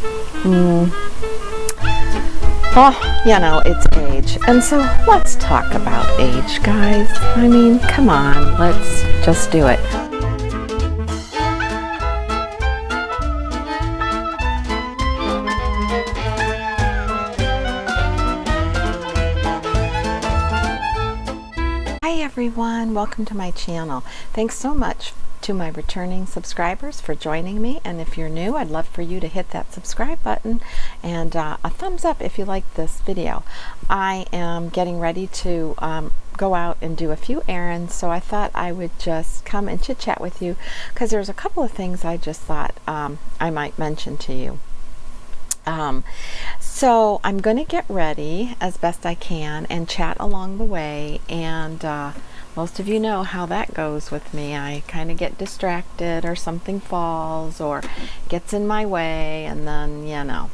Oh, you know, it's age. And so let's talk about age, guys. I mean, come on, let's just do it. Hi everyone, welcome to my channel. Thanks so much to my returning subscribers for joining me, and if you're new, I'd love for you to hit that subscribe button and a thumbs up if you like this video. I am getting ready to go out and do a few errands, so I thought I would just come and chit chat with you because there's a couple of things I just thought I might mention to you. So I'm going to get ready as best I can and chat along the way, and most of you know how that goes with me. I kind of get distracted, or something falls or gets in my way, and then you know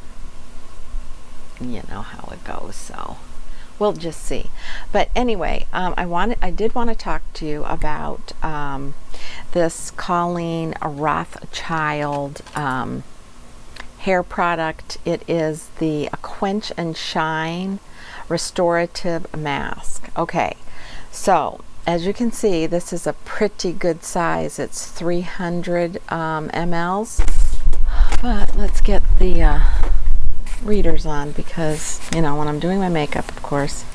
how it goes, so we'll just see. But anyway, I did want to talk to you about this Colleen Rothchild hair product. It is the Quench and Shine Restorative Mask. Okay, so as you can see, this is a pretty good size. It's 300 mLs. But let's get the readers on, because you know, when I'm doing my makeup, of course,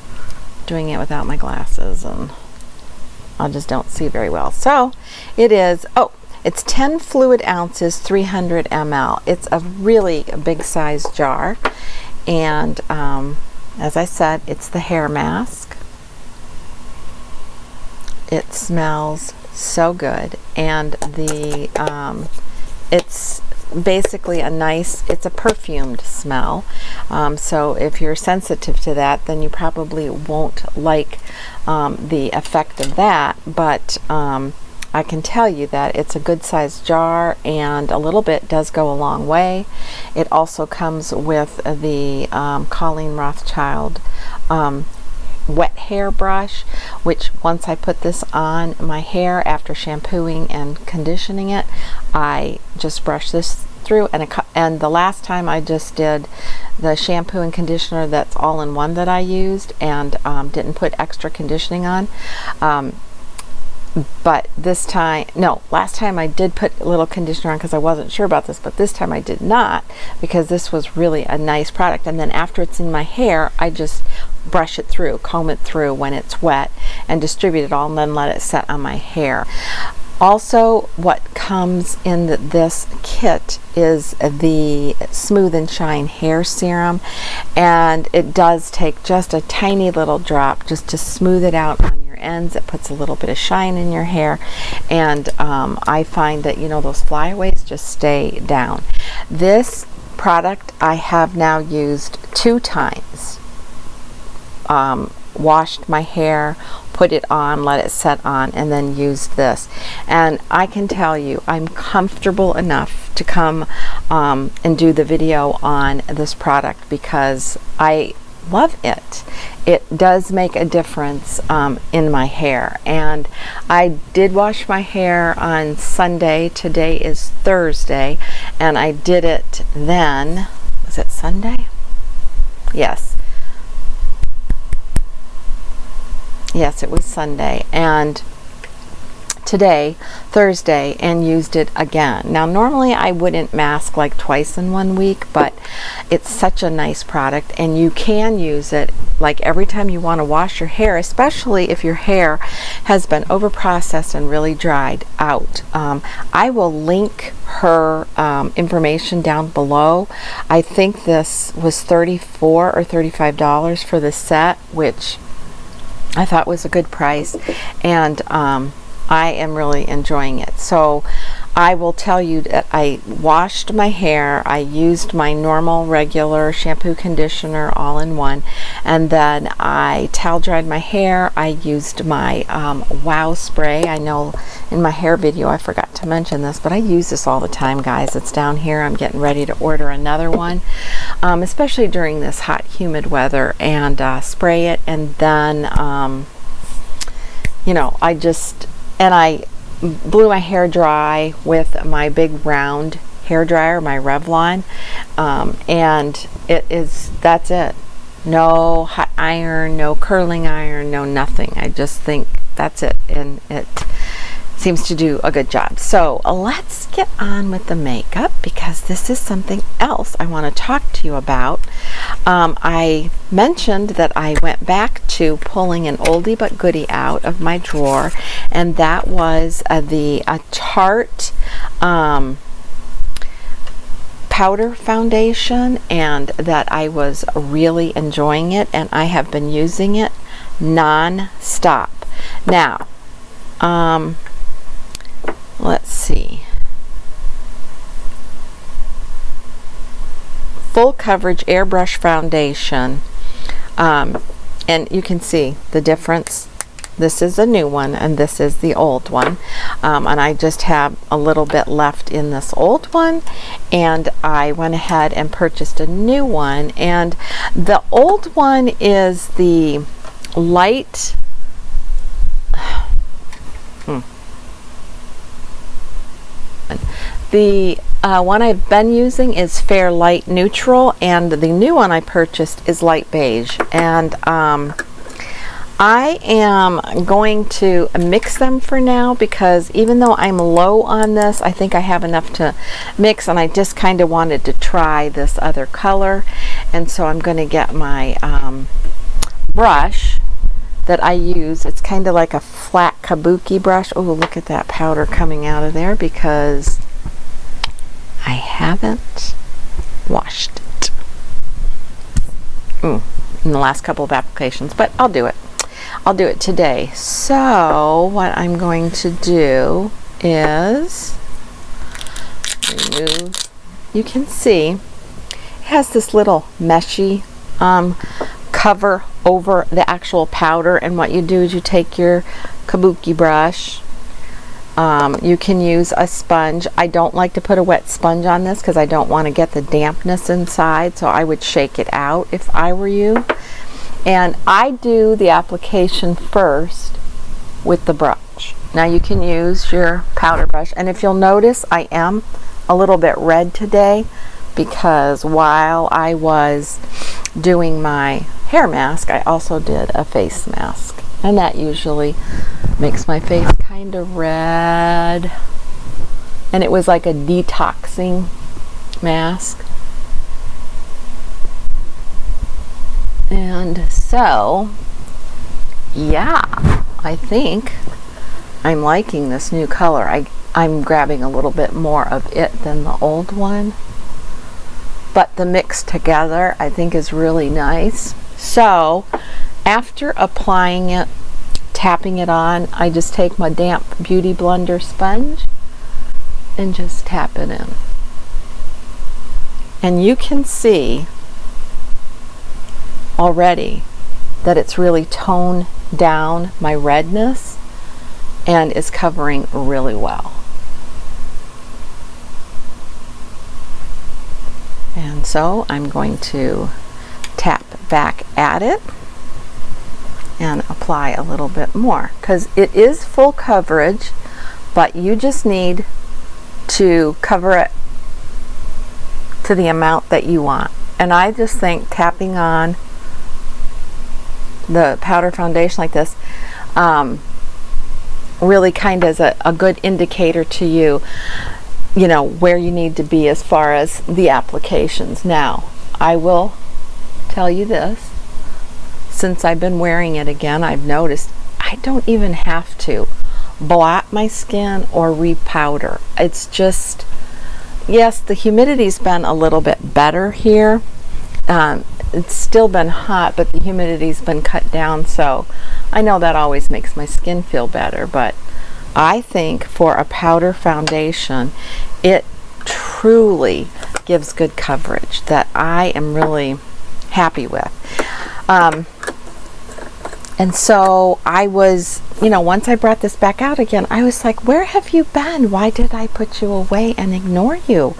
doing it without my glasses, and I just don't see very well. So it is, it's 10 fluid ounces, 300 ml. It's a really big size jar, and as I said, it's the hair mask. It smells so good, and the it's basically it's a perfumed smell. So if you're sensitive to that, then you probably won't like the effect of that, but I can tell you that it's a good sized jar, and a little bit does go a long way. It also comes with the Colleen Rothchild wet hair brush, which once I put this on my hair after shampooing and conditioning it, I just brush this through, and the last time I just did the shampoo and conditioner that's all in one that I used, and didn't put extra conditioning on. But this time, no, last time I did put a little conditioner on because I wasn't sure about this, but this time I did not, because this was really a nice product. And then after it's in my hair, I just brush it through, comb it through when it's wet, and distribute it all, and then let it set on my hair. Also, what comes in this kit is the Smooth and Shine hair serum, and it does take just a tiny little drop just to smooth it out on your ends. It puts a little bit of shine in your hair, and I find that, you know, those flyaways just stay down. This product I have now used 2 times. Washed my hair, put it on, let it set on, and then used this, and I can tell you I'm comfortable enough to come and do the video on this product because I love it. It does make a difference in my hair, and I did wash my hair on Sunday. Today is Thursday, and I did it then. Was it Sunday? Yes, it was Sunday, and today, Thursday, and used it again. Now, normally I wouldn't mask like twice in 1 week, but it's such a nice product, and you can use it like every time you want to wash your hair, especially if your hair has been over processed and really dried out. I will link her information down below. I think this was $34 or $35 for the set, which I thought was a good price, and I am really enjoying it. So I will tell you that I washed my hair, I used my normal regular shampoo conditioner all in one, and then I towel dried my hair. I used my Wow spray. I know in my hair video I forgot to mention this, but I use this all the time, guys. It's down here. I'm getting ready to order another one, especially during this hot humid weather, and spray it, and then you know, I blew my hair dry with my big round hair dryer, my Revlon, and that's it. No hot iron, no curling iron, no nothing. I just think that's it, and it seems to do a good job. So let's get on with the makeup, because this is something else I want to talk to you about. I mentioned that I went back to pulling an oldie but goodie out of my drawer, and that was the Tarte powder foundation, and that I was really enjoying it, and I have been using it non-stop. Now, let's see. Full coverage airbrush foundation, and you can see the difference. This is a new one and this is the old one, and I just have a little bit left in this old one, and I went ahead and purchased a new one. And the old one is the light the one I've been using is Fair Light Neutral, and the new one I purchased is Light Beige. And I am going to mix them for now, because even though I'm low on this, I think I have enough to mix, and I just kind of wanted to try this other color. And so I'm going to get my brush that I use. It's kind of like a flat kabuki brush. Oh, look at that powder coming out of there, because I haven't washed it in the last couple of applications, but I'll do it. I'll do it today. So what I'm going to do is remove, you can see it has this little meshy cover over the actual powder, and what you do is you take your kabuki brush, you can use a sponge. I don't like to put a wet sponge on this because I don't want to get the dampness inside, so I would shake it out if I were you. And I do the application first with the brush. Now you can use your powder brush, and if you'll notice, I am a little bit red today, because while I was doing my hair mask, I also did a face mask, and that usually makes my face kind of red. And it was like a detoxing mask. And so, yeah, I think I'm liking this new color. I'm grabbing a little bit more of it than the old one, but the mix together I think is really nice. So after applying it, tapping it on, I just take my damp Beauty Blender sponge and just tap it in. And you can see already that it's really toned down my redness and is covering really well. And so I'm going to tap back at it and apply a little bit more, because it is full coverage, but you just need to cover it to the amount that you want. And I just think tapping on the powder foundation like this really kind of is a good indicator to you, you know, where you need to be as far as the applications. Now, I will tell you this, since I've been wearing it again, I've noticed I don't even have to blot my skin or repowder. It's just, yes, the humidity's been a little bit better here. It's still been hot, but the humidity's been cut down, so I know that always makes my skin feel better. But I think for a powder foundation, it truly gives good coverage that I am really happy with. And so I was, you know, once I brought this back out again, I was like, where have you been? Why did I put you away and ignore you?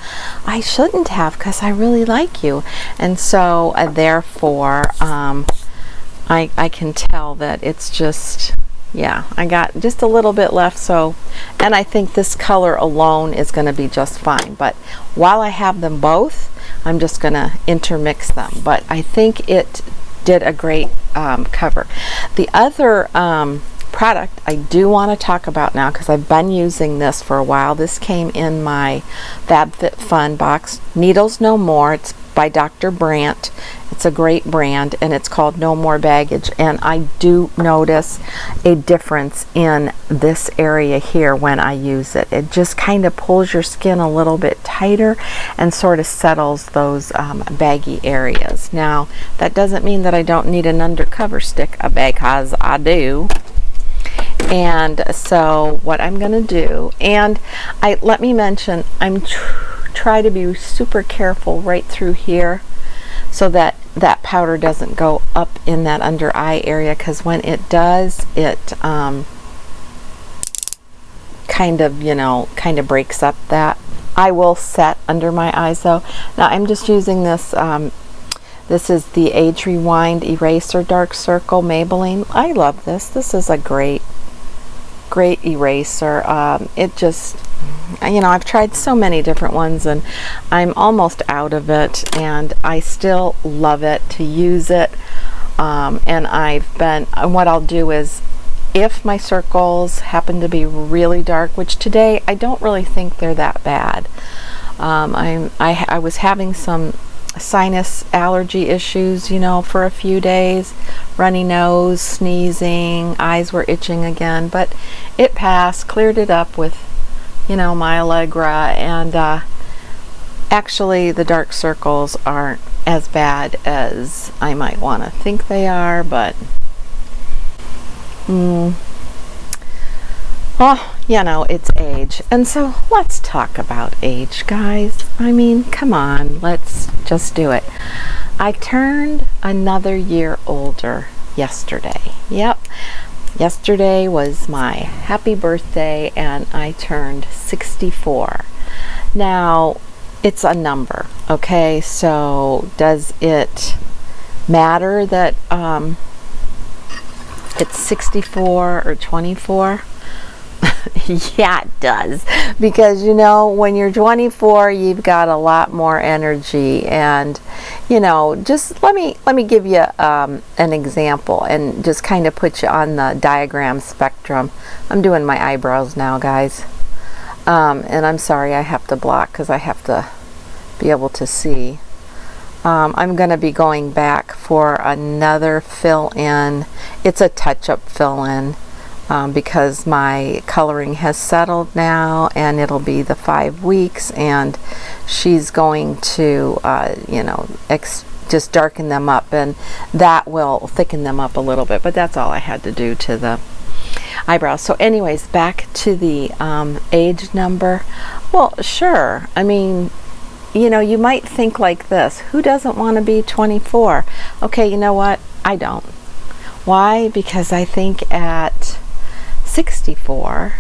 I shouldn't have, because I really like you. And so therefore, I can tell that it's just Yeah, I got just a little bit left, so, and I think this color alone is going to be just fine. But while I have them both, I'm just going to intermix them. But I think it did a great cover. The other product I do want to talk about now, because I've been using this for a while. This came in my FabFitFun box. Needles No More. It's by Dr. Brandt. It's a great brand, and it's called No More Baggage. And I do notice a difference in this area here when I use it. It just kind of pulls your skin a little bit tighter and sort of settles those baggy areas. Now, that doesn't mean that I don't need an undercover stick, because I do. And so what I'm going to do, and let me mention, I'm try to be super careful right through here so that that powder doesn't go up in that under eye area, because when it does, it kind of breaks up that. I will set under my eyes though. Now I'm just using this this is the Age Rewind Eraser Dark Circle Maybelline. I love this. This is a great eraser. It just, I've tried so many different ones and I'm almost out of it, and I still love it to use it. And what I'll do is, if my circles happen to be really dark, which today I don't really think they're that bad. I was having some sinus allergy issues, for a few days, runny nose, sneezing, eyes were itching again, but it passed, cleared it up with, my Allegra, and actually the dark circles aren't as bad as I might want to think they are, but it's age. And so let's talk about age, guys. I mean, come on, let's just do it. I turned another year older yesterday. Yep. Yesterday was my happy birthday and I turned 64. Now, it's a number, okay? So does it matter that it's 64 or 24? Yeah, it does, because when you're 24 you've got a lot more energy, and just let me give you an example and just kind of put you on the diagram spectrum. I'm doing my eyebrows now, guys, and I'm sorry I have to block because I have to be able to see. I'm going to be going back for another fill-in. It's a touch-up fill-in. Because my coloring has settled now, and it'll be the 5 weeks, and she's going to just darken them up, and that will thicken them up a little bit, but that's all I had to do to the eyebrows. So anyways, back to the age number. Well, sure, I mean, you might think like this: who doesn't want to be 24? Okay, you know what, I don't. Why? Because I think at 64,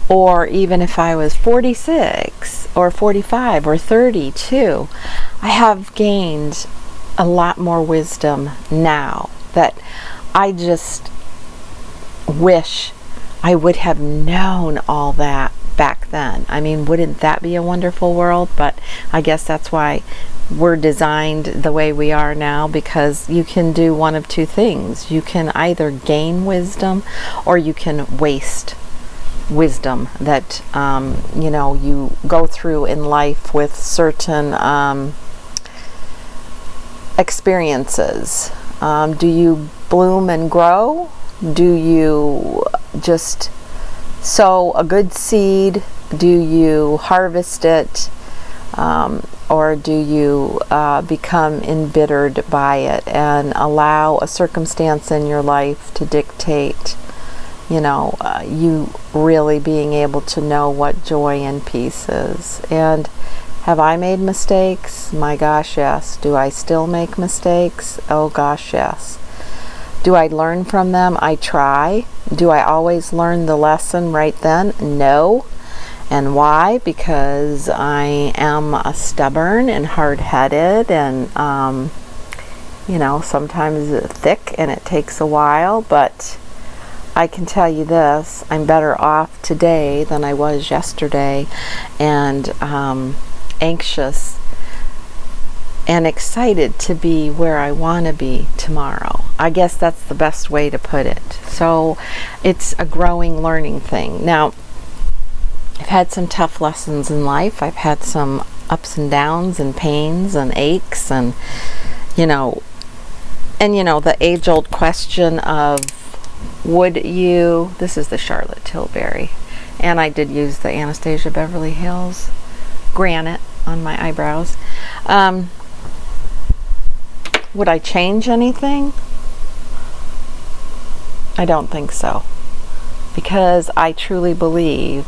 or even if I was 46 or 45 or 32, I have gained a lot more wisdom now that I just wish I would have known all that back then. I mean, wouldn't that be a wonderful world? But I guess that's why we're designed the way we are now, because you can do one of two things. You can either gain wisdom or you can waste wisdom that you go through in life with certain experiences. Do you bloom and grow? Do you just sow a good seed? Do you harvest it? Or do you become embittered by it and allow a circumstance in your life to dictate, you really being able to know what joy and peace is? And have I made mistakes? My gosh, yes. Do I still make mistakes? Oh gosh, yes. Do I learn from them? I try. Do I always learn the lesson right then? No. And why? Because I am stubborn and hard-headed, and sometimes thick, and it takes a while, but I can tell you this, I'm better off today than I was yesterday, and anxious and excited to be where I want to be tomorrow. I guess that's the best way to put it. So it's a growing, learning thing. Now, I've had some tough lessons in life. I've had some ups and downs and pains and aches, and the age-old question of, would you, this is the Charlotte Tilbury, and I did use the Anastasia Beverly Hills Granite on my eyebrows. Would I change anything? I don't think so, because I truly believe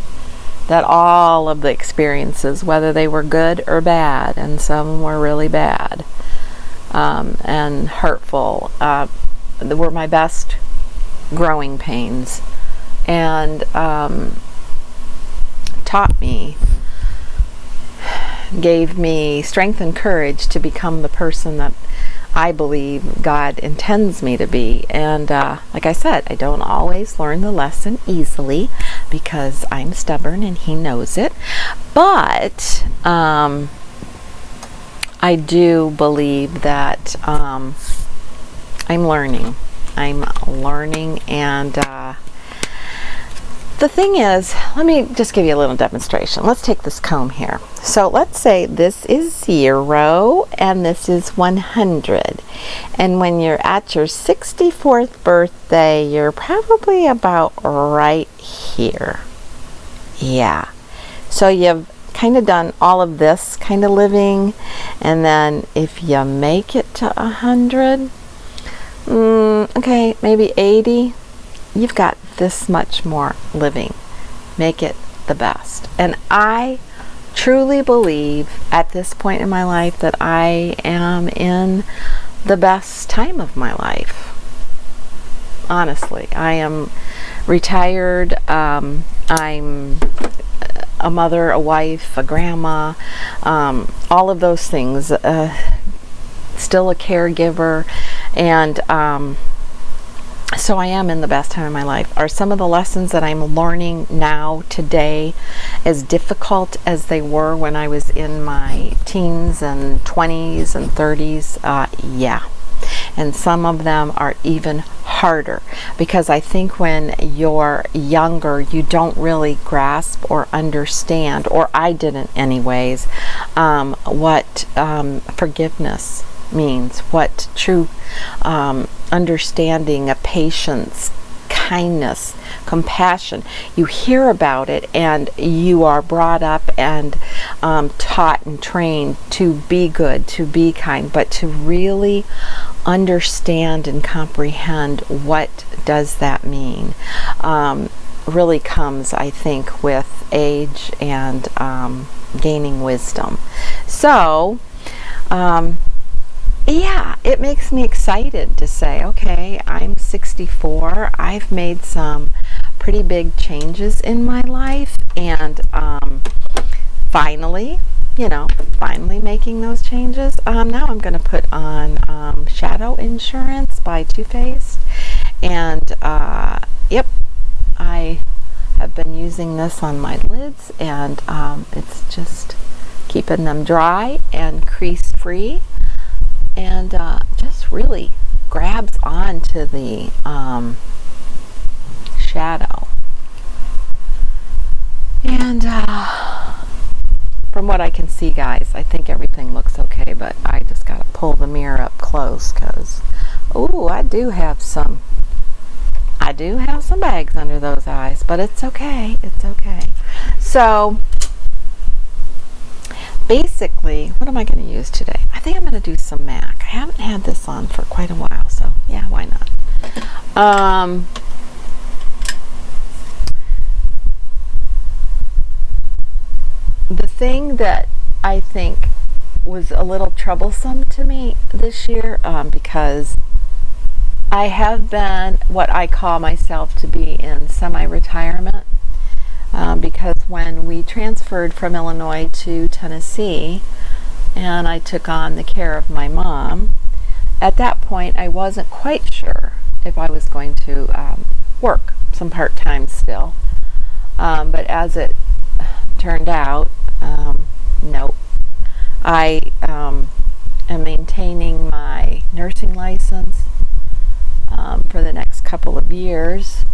that all of the experiences, whether they were good or bad, and some were really bad and hurtful, were my best growing pains, and taught me, gave me strength and courage to become the person that I believe God intends me to be. And like I said, I don't always learn the lesson easily because I'm stubborn and He knows it. But I do believe that I'm learning. I'm learning, and the thing is, let me just give you a little demonstration. Let's take this comb here. So let's say this is 0 and this is 100. And when you're at your 64th birthday, you're probably about right here. Yeah. So you've kind of done all of this kind of living, and then if you make it to 100, okay, maybe 80, you've got this much more living. Make it the best. And I truly believe at this point in my life that I am in the best time of my life. Honestly, I am retired. I'm a mother, a wife, a grandma, all of those things. Still a caregiver, and so I am in the best time of my life. Are some of the lessons that I'm learning now today as difficult as they were when I was in my teens and 20s and 30s? Yeah. And some of them are even harder, because I think when you're younger, you don't really grasp or understand, or I didn't anyways, what forgiveness means, what true understanding of patience, kindness, compassion. You hear about it, and you are brought up and taught and trained to be good, to be kind, but to really understand and comprehend what does that mean really comes, I think, with age and gaining wisdom. So yeah, it makes me excited to say, okay, I'm 64. I've made some pretty big changes in my life, and finally making those changes. Now I'm going to put on Shadow Insurance by Too Faced, and yep, I have been using this on my lids, and it's just keeping them dry and crease free, and just really grabs onto the shadow. And from what I can see, guys, I think everything looks okay, but I just gotta pull the mirror up close, because I do have some bags under those eyes, but it's okay. So basically, what am I going to use today? I think I'm going to do some MAC. I haven't had this on for quite a while, so yeah, why not? The thing that I think was a little troublesome to me this year, because I have been what I call myself to be in semi-retirement, because when we transferred from Illinois to Tennessee and I took on the care of my mom, at that point I wasn't quite sure if I was going to work some part-time still. But as it turned out, nope. I am maintaining my nursing license for the next couple of years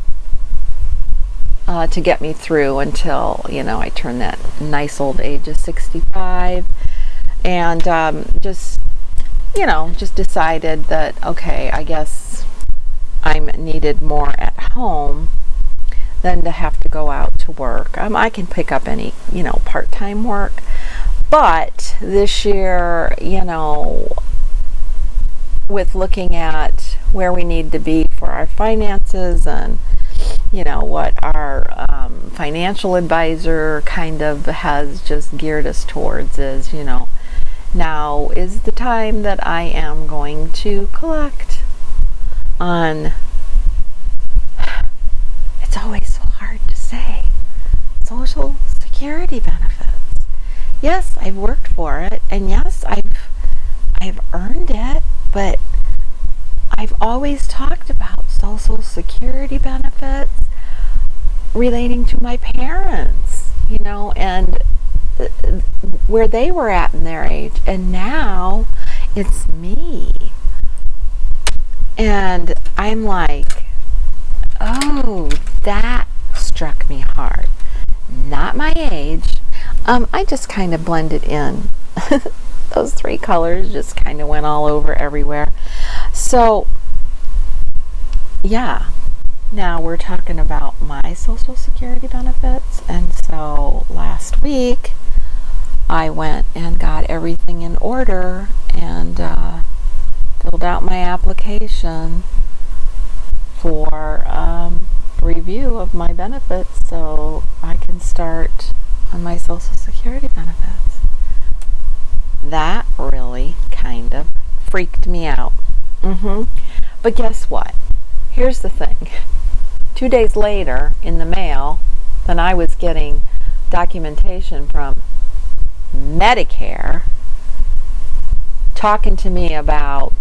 to get me through until, I turn that nice old age of 65. And just decided that, okay, I guess I'm needed more at home than to have to go out to work. I can pick up any, part-time work. But this year, with looking at where we need to be for our finances and, what our financial advisor kind of has just geared us towards is, now is the time that I am going to collect on, it's always so hard to say, Social Security benefits. Yes, I've worked for it, and yes, I've earned it, but I've always talked about Social Security benefits relating to my parents, and where they were at in their age, and now it's me. And I'm like, oh, that struck me hard. Not my age. I just kind of blended in. Those 3 colors just kind of went all over everywhere. So, yeah. Now we're talking about my Social Security benefits. And so last week, I went and got everything in order and filled out my application for review of my benefits so I can start on my Social Security benefits. That really kind of freaked me out. But guess what? Here's the thing. 2 days later in the mail, then I was getting documentation from Medicare talking to me about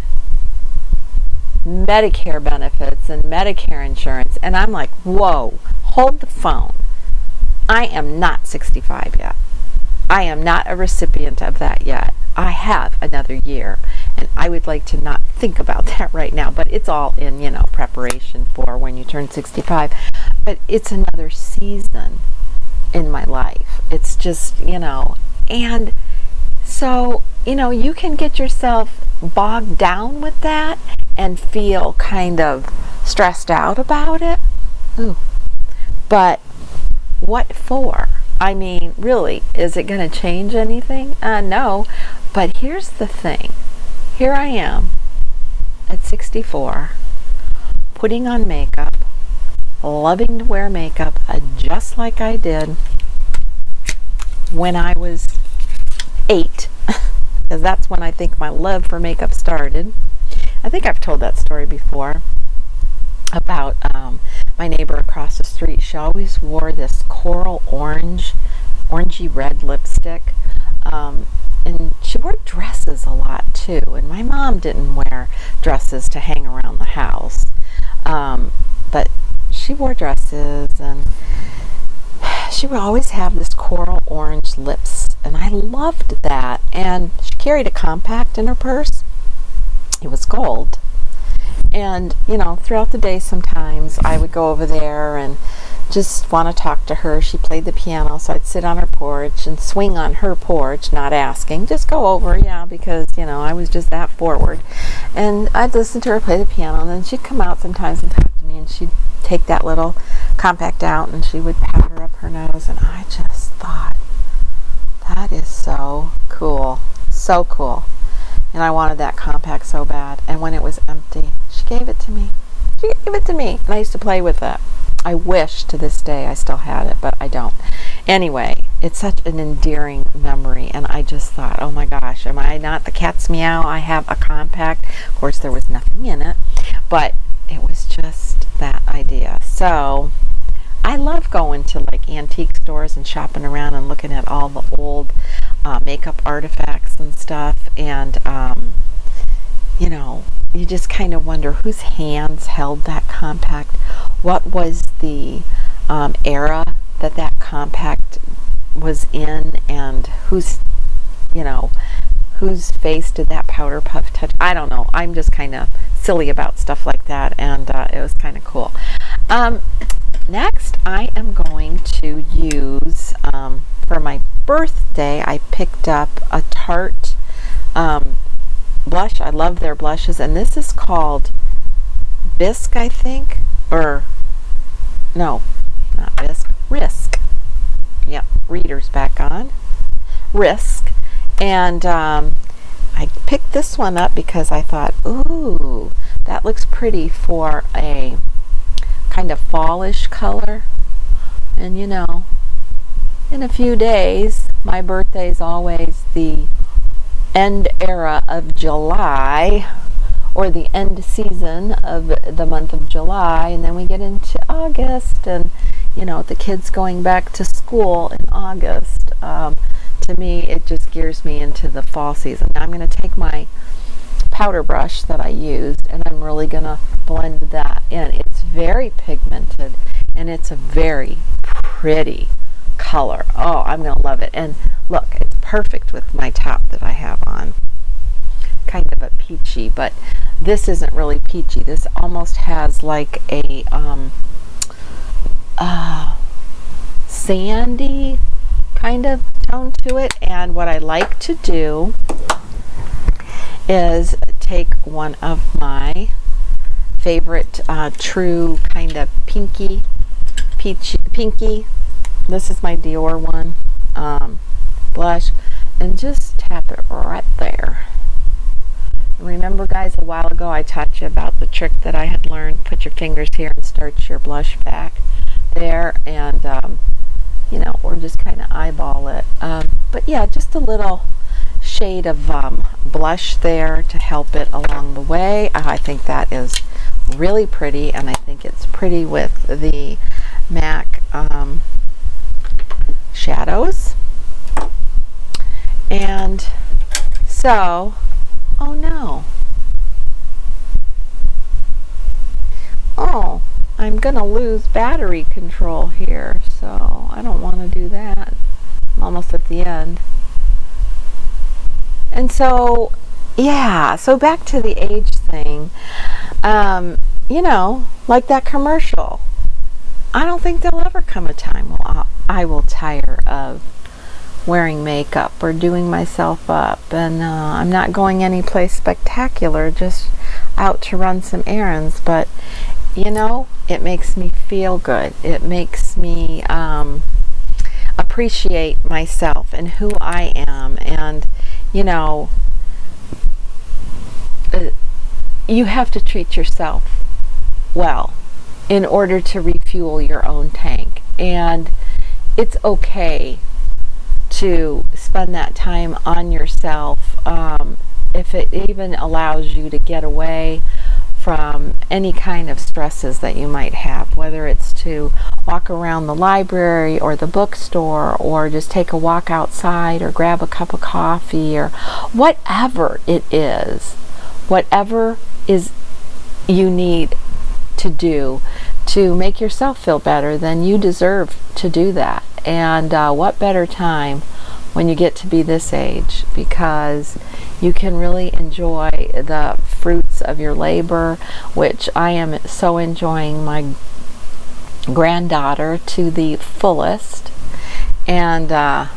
Medicare benefits and Medicare insurance, and I'm like, whoa, hold the phone. I am not 65 yet. I am not a recipient of that yet. I have another year, and I would like to not think about that right now, but it's all in, preparation for when you turn 65. But it's another season in my life. It's just, and so, you can get yourself bogged down with that and feel kind of stressed out about it. Ooh. But what for? I mean, really, is it going to change anything? No. But here's the thing. Here I am at 64, putting on makeup, loving to wear makeup just like I did when I was 8, because that's when I think my love for makeup started. I think I've told that story before about my neighbor across the street. She always wore this coral orangey red lipstick, and she wore dresses a lot too. And my mom didn't wear dresses to hang around the house, but she wore dresses, and she would always have this coral orange lips, and I loved that. And she carried a compact in her purse. It was gold. And, throughout the day sometimes I would go over there and just want to talk to her. She played the piano, so I'd sit on her porch and swing on her porch, not asking, just go over, because, I was just that forward. And I'd listen to her play the piano, and then she'd come out sometimes and talk to me, and she'd take that little compact out, and she would pat her up her nose, and I just thought, that is so cool. So cool. And I wanted that compact so bad. And when it was empty, she gave it to me. And I used to play with it. I wish to this day I still had it, but I don't. Anyway, it's such an endearing memory. And I just thought, oh my gosh, am I not the cat's meow? I have a compact. Of course, there was nothing in it. But it was just that idea. So I love going to like antique stores and shopping around and looking at all the old makeup artifacts and stuff. And you know, you just kind of wonder whose hands held that compact. What was the era that that compact was in, and whose, you know, whose face did that powder puff touch? I don't know. I'm just kind of silly about stuff like that, and it was kind of cool. Next, I am going to use, for my birthday, I picked up a Tarte blush. I love their blushes, and this is called Risque, I think, or no, not Risque, Risque. Yep, reader's back on. Risque. And I picked this one up because I thought, ooh, that looks pretty for a kind of fallish color. And you know, in a few days, my birthday is always the end era of July, or the end season of the month of July, and then we get into August, and you know, the kids going back to school in August. To me, it just gears me into the fall season. Now I'm going to take my powder brush that I used, and I'm really going to blend that in. It's very pigmented, and it's a very pretty color. Oh, I'm going to love it. And look, it's perfect with my top that I have on. Kind of a peachy, but this isn't really peachy. This almost has like a sandy kind of tone to it. And what I like to do is take one of my favorite true kind of pinky, this is my Dior one, blush, and just tap it right there. Remember, guys, a while ago I taught you about the trick that I had learned. Put your fingers here and start your blush back there, and you know, or just kind of eyeball it. But yeah, just a little shade of blush there to help it along the way. I think that is really pretty, and I think it's pretty with the MAC shadows. And so, oh no. Oh, I'm going to lose battery control here, so I don't want to do that. I'm almost at the end. And so, yeah, so back to the age thing. You know, like that commercial. I don't think there'll ever come a time when I will tire of wearing makeup or doing myself up, and I'm not going anyplace spectacular, just out to run some errands, but you know, it makes me feel good. It makes me appreciate myself and who I am. And you know, you have to treat yourself well in order to refuel your own tank, and it's okay to spend that time on yourself, if it even allows you to get away from any kind of stresses that you might have, whether it's to walk around the library or the bookstore, or just take a walk outside, or grab a cup of coffee, or whatever it is, whatever is you need to do to make yourself feel better, then you deserve to do that. And what better time when you get to be this age, because you can really enjoy the fruits of your labor, which I am so enjoying my granddaughter to the fullest. And wow,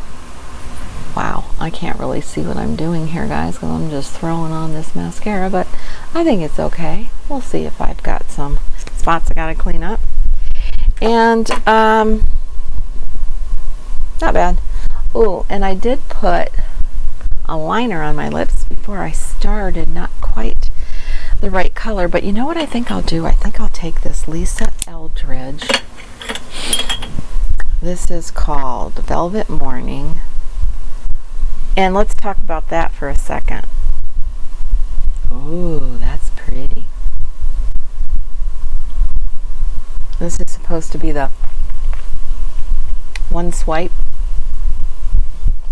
I can't really see what I'm doing here, guys, because I'm just throwing on this mascara, but I think it's okay. We'll see if I've got some spots I gotta clean up. And not bad. Ooh, and I did put a liner on my lips before I started. Not quite the right color, but you know what I think I'll do? I think I'll take this Lisa Eldridge. This is called Velvet Morning. And let's talk about that for a second. Ooh, that's pretty. This is supposed to be the one swipe.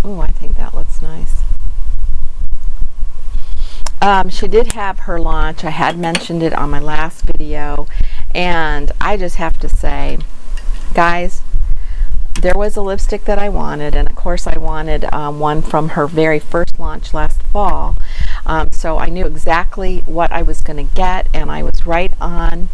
Ooh, I think that looks nice. She did have her launch. I had mentioned it on my last video, and I just have to say, guys, there was a lipstick that I wanted, and of course I wanted one from her very first launch last fall. So I knew exactly what I was going to get, and I was right on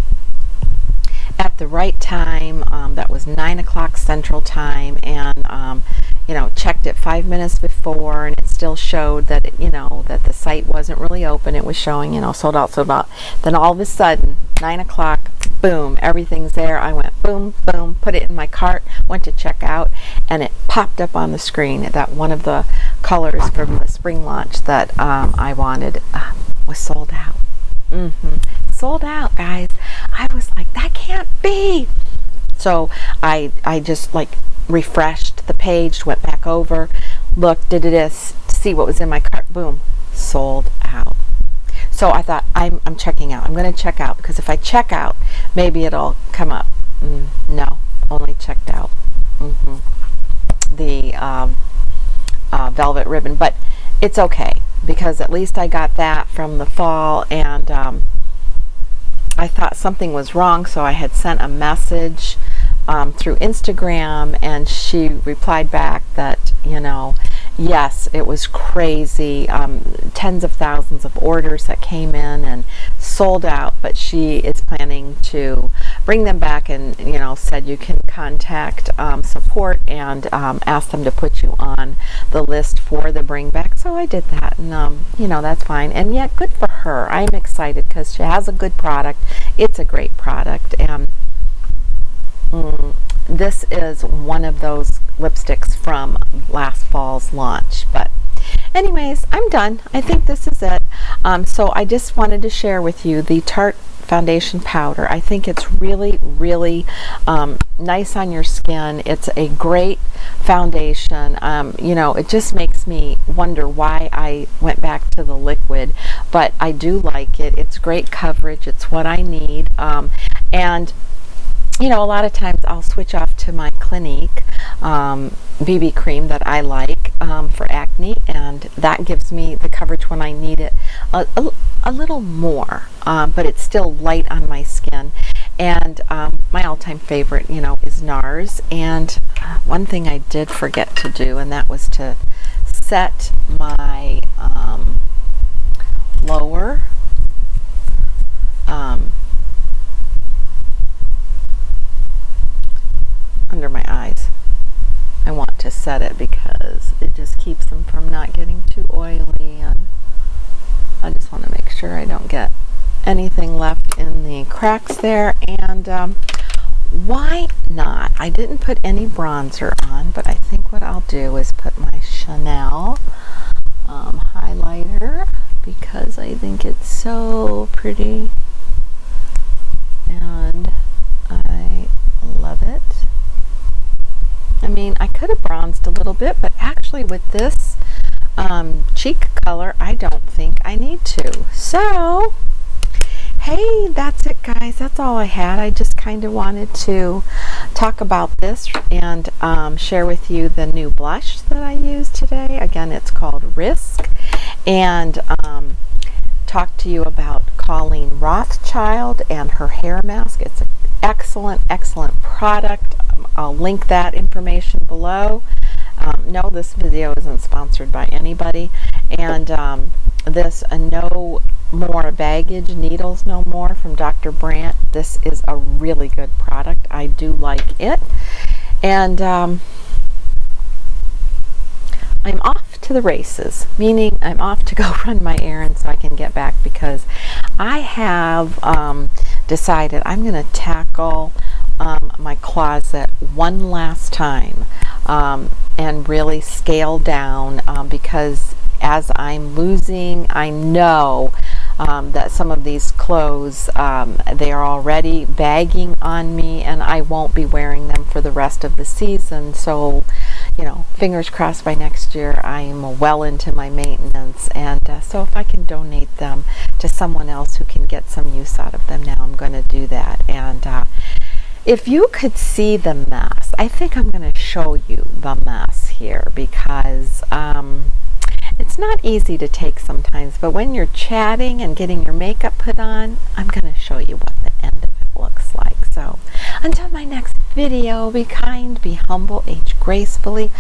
at the right time. That was 9 o'clock Central Time, and you know, checked it 5 minutes before, and it still showed that it, you know, that the site wasn't really open. It was showing, you know, sold out, sold out. Then all of a sudden, 9 o'clock, boom, everything's there. I went boom, boom, put it in my cart, went to check out, and it popped up on the screen that one of the colors from the spring launch that I wanted was sold out. Sold out, guys. I was like, that can't be. So I just like refreshed the page, went back over, looked, did this, see what was in my cart, boom, sold out. So I thought, I'm checking out. I'm going to check out, because if I check out, maybe it'll come up. No, only checked out the velvet ribbon, but it's okay, because at least I got that from the fall, and I thought something was wrong, so I had sent a message through Instagram, and she replied back that, you know, yes, it was crazy, tens of thousands of orders that came in and sold out, but she is planning to bring them back, and, you know, said you can contact support and ask them to put you on the list for the bring back. So I did that, and you know, that's fine, and yet good for her. I'm excited because she has a good product. It's a great product, and this is one of those lipsticks from last fall's launch. But anyways, I'm done. I think this is it. So I just wanted to share with you the Tarte foundation powder. I think it's really, really nice on your skin. It's a great foundation. You know, it just makes me wonder why I went back to the liquid, but I do like it. It's great coverage. It's what I need. And you know, a lot of times I'll switch off to my Clinique BB cream that I like for acne, and that gives me the coverage when I need it a little more, but it's still light on my skin. And my all-time favorite, you know, is NARS. And one thing I did forget to do, and that was to set my lower under my eyes. I want to set it because it just keeps them from not getting too oily, and I just want to make sure I don't get anything left in the cracks there. And why not? I didn't put any bronzer on, but I think what I'll do is put my Chanel highlighter, because I think it's so pretty and I love it. I mean, I could have bronzed a little bit, but actually with this cheek color, I don't think I need to. So, hey, that's it, guys. That's all I had. I just kind of wanted to talk about this and share with you the new blush that I used today. Again, it's called Risque. And talk to you about Colleen Rothchild and her hair mask. It's an excellent, excellent product. I'll link that information below. No, this video isn't sponsored by anybody. And this No More Baggage, Needles No More from Dr. Brandt. This is a really good product. I do like it. And I'm off to the races, meaning I'm off to go run my errands so I can get back, because I have decided I'm going to tackle my closet one last time and really scale down, because as I'm losing, I know that some of these clothes, they are already bagging on me, and I won't be wearing them for the rest of the season. So, you know, fingers crossed, by next year I'm well into my maintenance, and so if I can donate them to someone else who can get some use out of them now, I'm going to do that. And if you could see the mess, I think I'm going to show you the mess here, because It's not easy to take sometimes, but when you're chatting and getting your makeup put on, I'm going to show you what the end of it looks like. So until my next video, be kind, be humble, age gracefully,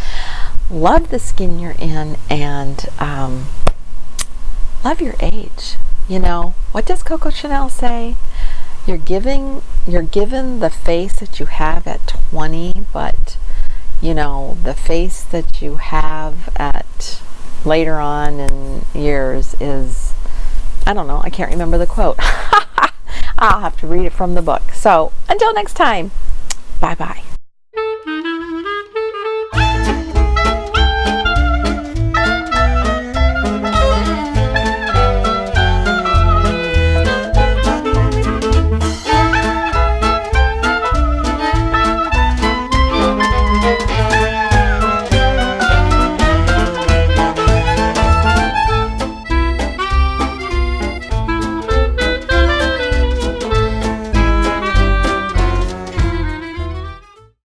love the skin you're in, and love your age. You know, what does Coco Chanel say? You're given the face that you have at 20, but you know, the face that you have at later on in years is, I don't know, I can't remember the quote. I'll have to read it from the book. So until next time, bye bye.